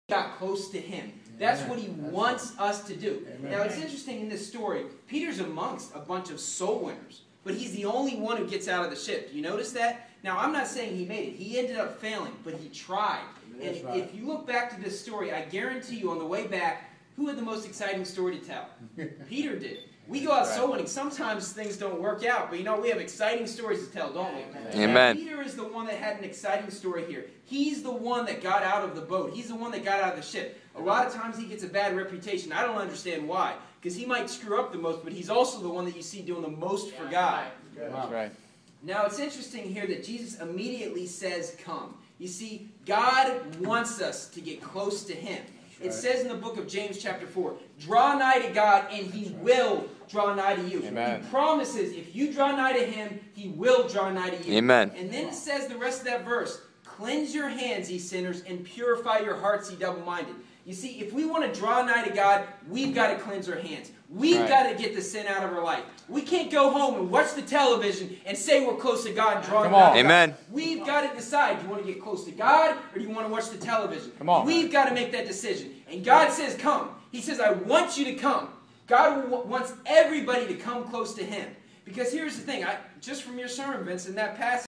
got close to him. That's what he wants us to do. Now, it's interesting in this story, Peter's amongst a bunch of soul winners, but he's the only one who gets out of the ship. Do you notice that? Now, I'm not saying he made it. He ended up failing, but he tried. And if you look back to this story, I guarantee you on the way back, who had the most exciting story to tell? Peter did. We go out soul winning. Sometimes things don't work out, but you know, we have exciting stories to tell, don't we? Amen. Peter is the one that had an exciting story here. He's the one that got out of the boat. He's the one that got out of the ship. A lot of times he gets a bad reputation. I don't understand why. Because he might screw up the most, but he's also the one that you see doing the most for God. That's right. Now, it's interesting here that Jesus immediately says, come. You see, God wants us to get close to him. It says in the book of James chapter 4, draw nigh to God and he will draw nigh to you. Amen. He promises if you draw nigh to him, he will draw nigh to you. Amen. And then it says the rest of that verse, cleanse your hands, ye sinners, and purify your hearts, ye double-minded. You see, if we want to draw nigh to God, we've got to cleanse our hands. We've got to get the sin out of our life. We can't go home and watch the television and say we're close to God and draw nigh to God. Amen. We've got to decide, do you want to get close to God or do you want to watch the television? Come on. We've got to make that decision. And God says, come. He says, I want you to come. God wants everybody to come close to him. Because here's the thing, just from your sermon, Vince, in that passage,